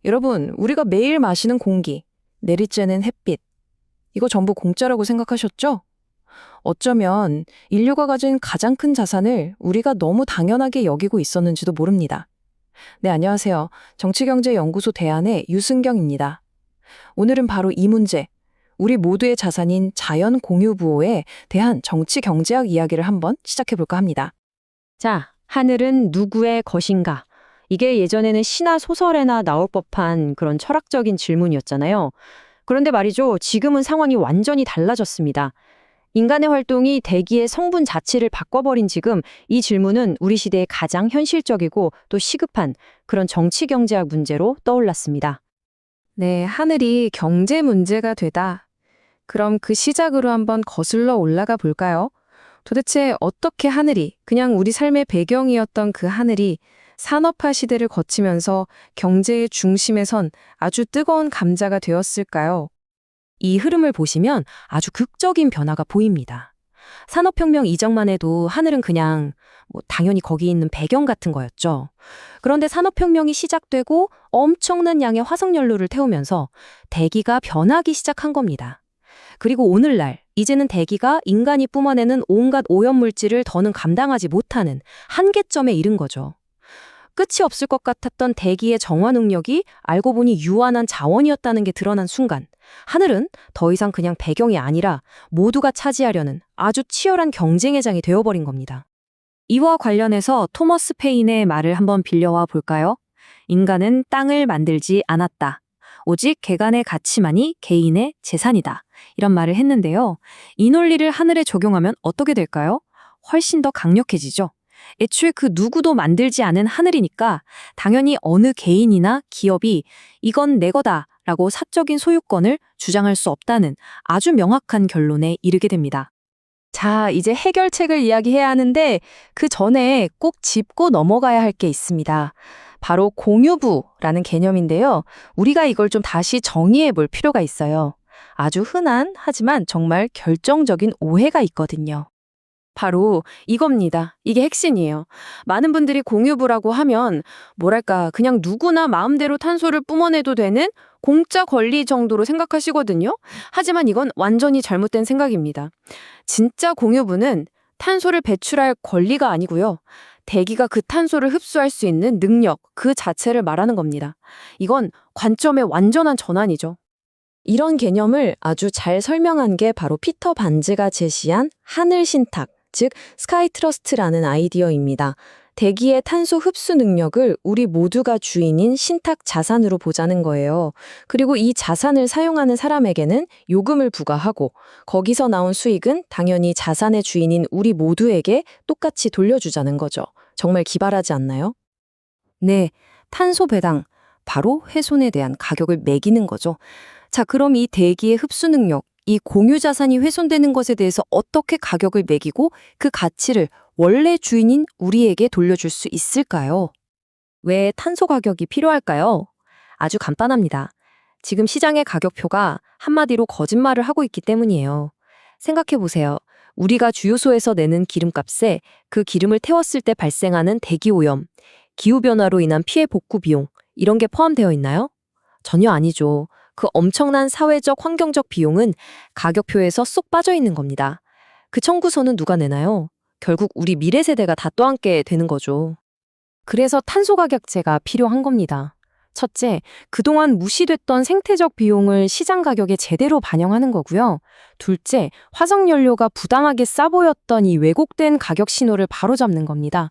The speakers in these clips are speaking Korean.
여러분, 우리가 매일 마시는 공기, 내리쬐는 햇빛, 이거 전부 공짜라고 생각하셨죠? 어쩌면 인류가 가진 가장 큰 자산을 우리가 너무 당연하게 여기고 있었는지도 모릅니다. 네, 안녕하세요. 정치경제연구소 대안의 유승경입니다. 오늘은 바로 이 문제, 우리 모두의 자산인 자연 공유 부호에 대한 정치 경제학 이야기를 한번 시작해볼까 합니다. 자, 하늘은 누구의 것인가? 이게 예전에는 시나 소설에나 나올 법한 그런 철학적인 질문이었잖아요. 그런데 말이죠, 지금은 상황이 완전히 달라졌습니다. 인간의 활동이 대기의 성분 자체를 바꿔버린 지금 이 질문은 우리 시대의 가장 현실적이고 또 시급한 그런 정치 경제학 문제로 떠올랐습니다. 네, 하늘이 경제 문제가 되다. 그럼 그 시작으로 한번 거슬러 올라가 볼까요? 도대체 어떻게 하늘이, 그냥 우리 삶의 배경이었던 그 하늘이 산업화 시대를 거치면서 경제의 중심에 선 아주 뜨거운 감자가 되었을까요? 이 흐름을 보시면 아주 극적인 변화가 보입니다. 산업혁명 이전만 해도 하늘은 그냥 당연히 거기 있는 배경 같은 거였죠. 그런데 산업혁명이 시작되고 엄청난 양의 화석연료를 태우면서 대기가 변하기 시작한 겁니다. 그리고 오늘날 이제는 대기가 인간이 뿜어내는 온갖 오염물질을 더는 감당하지 못하는 한계점에 이른 거죠. 끝이 없을 것 같았던 대기의 정화 능력이 알고 보니 유한한 자원이었다는 게 드러난 순간, 하늘은 더 이상 그냥 배경이 아니라 모두가 차지하려는 아주 치열한 경쟁의 장이 되어버린 겁니다. 이와 관련해서 토머스 페인의 말을 한번 빌려와 볼까요? 인간은 땅을 만들지 않았다. 오직 개간의 가치만이 개인의 재산이다. 이런 말을 했는데요. 이 논리를 하늘에 적용하면 어떻게 될까요? 훨씬 더 강력해지죠. 애초에 그 누구도 만들지 않은 하늘이니까 당연히 어느 개인이나 기업이 이건 내 거다 라고 사적인 소유권을 주장할 수 없다는 아주 명확한 결론에 이르게 됩니다. 자, 이제 해결책을 이야기해야 하는데 그 전에 꼭 짚고 넘어가야 할 게 있습니다. 바로 공유부라는 개념인데요. 우리가 이걸 좀 다시 정의해 볼 필요가 있어요. 아주 흔한 하지만 정말 결정적인 오해가 있거든요. 바로 이겁니다. 이게 핵심이에요. 많은 분들이 공유부라고 하면 뭐랄까 그냥 누구나 마음대로 탄소를 뿜어내도 되는 공짜 권리 정도로 생각하시거든요. 하지만 이건 완전히 잘못된 생각입니다. 진짜 공유부는 탄소를 배출할 권리가 아니고요. 대기가 그 탄소를 흡수할 수 있는 능력, 그 자체를 말하는 겁니다. 이건 관점의 완전한 전환이죠. 이런 개념을 아주 잘 설명한 게 바로 피터 반즈가 제시한 하늘 신탁, 즉 스카이 트러스트라는 아이디어입니다. 대기의 탄소 흡수 능력을 우리 모두가 주인인 신탁 자산으로 보자는 거예요. 그리고 이 자산을 사용하는 사람에게는 요금을 부과하고 거기서 나온 수익은 당연히 자산의 주인인 우리 모두에게 똑같이 돌려주자는 거죠. 정말 기발하지 않나요? 네, 탄소 배당, 바로 훼손에 대한 가격을 매기는 거죠. 자, 그럼 이 대기의 흡수 능력, 이 공유 자산이 훼손되는 것에 대해서 어떻게 가격을 매기고 그 가치를 원래 주인인 우리에게 돌려줄 수 있을까요? 왜 탄소 가격이 필요할까요? 아주 간단합니다. 지금 시장의 가격표가 한마디로 거짓말을 하고 있기 때문이에요. 생각해 보세요. 우리가 주유소에서 내는 기름값에 그 기름을 태웠을 때 발생하는 대기 오염, 기후변화로 인한 피해 복구 비용, 이런 게 포함되어 있나요? 전혀 아니죠. 그 엄청난 사회적, 환경적 비용은 가격표에서 쏙 빠져 있는 겁니다. 그 청구서는 누가 내나요? 결국 우리 미래 세대가 다 떠안게 되는 거죠. 그래서 탄소 가격제가 필요한 겁니다. 첫째, 그동안 무시됐던 생태적 비용을 시장 가격에 제대로 반영하는 거고요. 둘째, 화석연료가 부당하게 싸 보였던 이 왜곡된 가격 신호를 바로잡는 겁니다.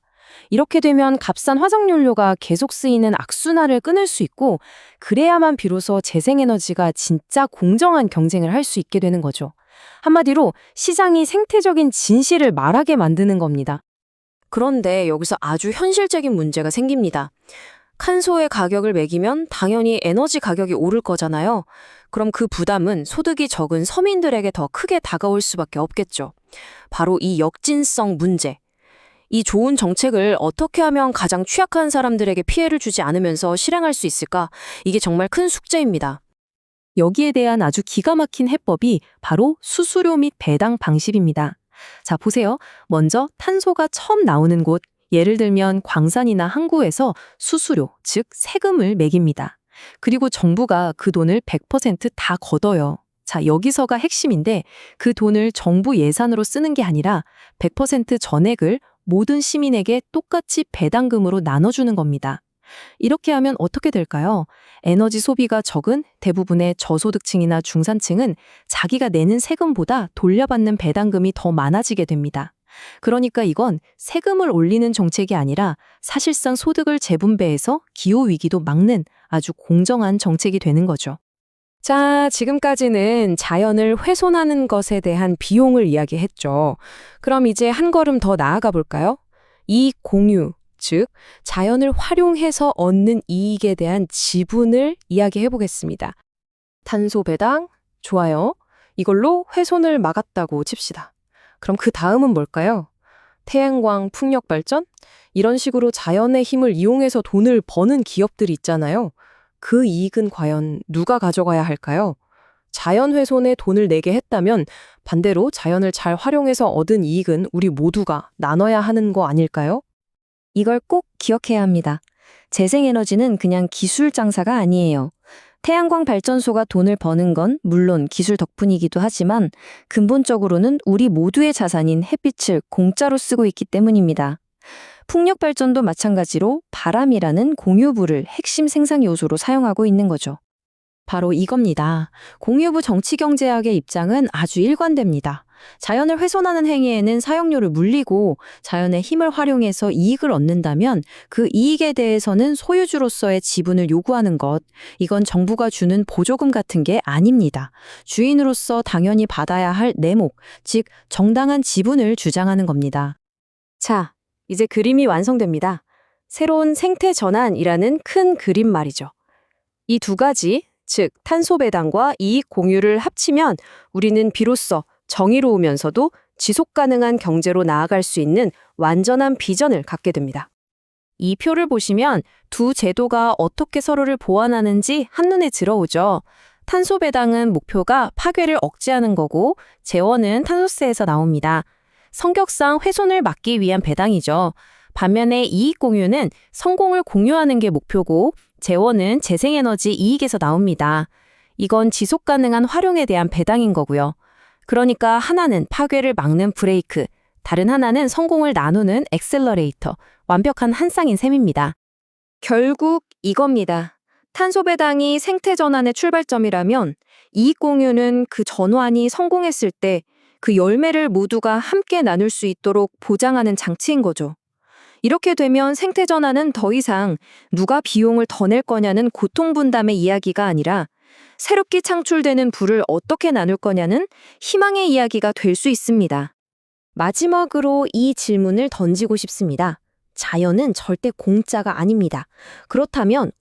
이렇게 되면 값싼 화석연료가 계속 쓰이는 악순환을 끊을 수 있고 그래야만 비로소 재생에너지가 진짜 공정한 경쟁을 할 수 있게 되는 거죠. 한마디로 시장이 생태적인 진실을 말하게 만드는 겁니다. 그런데 여기서 아주 현실적인 문제가 생깁니다. 탄소의 가격을 매기면 당연히 에너지 가격이 오를 거잖아요. 그럼 그 부담은 소득이 적은 서민들에게 더 크게 다가올 수밖에 없겠죠. 바로 이 역진성 문제. 이 좋은 정책을 어떻게 하면 가장 취약한 사람들에게 피해를 주지 않으면서 실행할 수 있을까? 이게 정말 큰 숙제입니다. 여기에 대한 아주 기가 막힌 해법이 바로 수수료 및 배당 방식입니다. 자, 보세요. 먼저 탄소가 처음 나오는 곳, 예를 들면 광산이나 항구에서 수수료, 즉 세금을 매깁니다. 그리고 정부가 그 돈을 100%다 걷어요. 자, 여기서가 핵심인데 그 돈을 정부 예산으로 쓰는 게 아니라 100% 전액을 모든 시민에게 똑같이 배당금으로 나눠주는 겁니다. 이렇게 하면 어떻게 될까요? 에너지 소비가 적은 대부분의 저소득층이나 중산층은 자기가 내는 세금보다 돌려받는 배당금이 더 많아지게 됩니다. 그러니까 이건 세금을 올리는 정책이 아니라 사실상 소득을 재분배해서 기후위기도 막는 아주 공정한 정책이 되는 거죠. 자, 지금까지는 자연을 훼손하는 것에 대한 비용을 이야기했죠. 그럼 이제 한 걸음 더 나아가 볼까요? 이익 공유, 즉 자연을 활용해서 얻는 이익에 대한 지분을 이야기해 보겠습니다. 탄소 배당, 좋아요. 이걸로 훼손을 막았다고 칩시다. 그럼 그 다음은 뭘까요? 태양광 풍력 발전? 이런 식으로 자연의 힘을 이용해서 돈을 버는 기업들이 있잖아요. 그 이익은 과연 누가 가져가야 할까요? 자연 훼손에 돈을 내게 했다면 반대로 자연을 잘 활용해서 얻은 이익은 우리 모두가 나눠야 하는 거 아닐까요? 이걸 꼭 기억해야 합니다. 재생에너지는 그냥 기술 장사가 아니에요. 태양광 발전소가 돈을 버는 건 물론 기술 덕분이기도 하지만 근본적으로는 우리 모두의 자산인 햇빛을 공짜로 쓰고 있기 때문입니다. 풍력 발전도 마찬가지로 바람이라는 공유부를 핵심 생산 요소로 사용하고 있는 거죠. 바로 이겁니다. 공유부 정치경제학의 입장은 아주 일관됩니다. 자연을 훼손하는 행위에는 사용료를 물리고 자연의 힘을 활용해서 이익을 얻는다면 그 이익에 대해서는 소유주로서의 지분을 요구하는 것, 이건 정부가 주는 보조금 같은 게 아닙니다. 주인으로서 당연히 받아야 할 내목, 즉 정당한 지분을 주장하는 겁니다. 자, 이제 그림이 완성됩니다. 새로운 생태 전환이라는 큰 그림 말이죠. 이 두 가지, 즉 탄소 배당과 이익 공유를 합치면 우리는 비로소 정의로우면서도 지속 가능한 경제로 나아갈 수 있는 완전한 비전을 갖게 됩니다. 이 표를 보시면 두 제도가 어떻게 서로를 보완하는지 한눈에 들어오죠. 탄소 배당은 목표가 파괴를 억제하는 거고 재원은 탄소세에서 나옵니다. 성격상 훼손을 막기 위한 배당이죠. 반면에 이익 공유는 성공을 공유하는 게 목표고 재원은 재생에너지 이익에서 나옵니다. 이건 지속 가능한 활용에 대한 배당인 거고요. 그러니까 하나는 파괴를 막는 브레이크, 다른 하나는 성공을 나누는 엑셀러레이터, 완벽한 한 쌍인 셈입니다. 결국 이겁니다. 탄소 배당이 생태 전환의 출발점이라면 이익 공유는 그 전환이 성공했을 때 그 열매를 모두가 함께 나눌 수 있도록 보장하는 장치인 거죠. 이렇게 되면 생태 전환은 더 이상 누가 비용을 더 낼 거냐는 고통 분담의 이야기가 아니라 새롭게 창출되는 부를 어떻게 나눌 거냐는 희망의 이야기가 될 수 있습니다. 마지막으로 이 질문을 던지고 싶습니다. 자연은 절대 공짜가 아닙니다. 그렇다면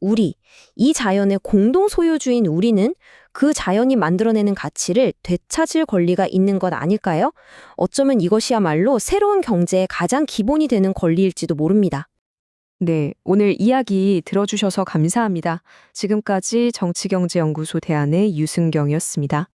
이 자연의 공동 소유주인 우리는 그 자연이 만들어내는 가치를 되찾을 권리가 있는 것 아닐까요? 어쩌면 이것이야말로 새로운 경제의 가장 기본이 되는 권리일지도 모릅니다. 네, 오늘 이야기 들어주셔서 감사합니다. 지금까지 정치경제연구소 대안의 유승경이었습니다.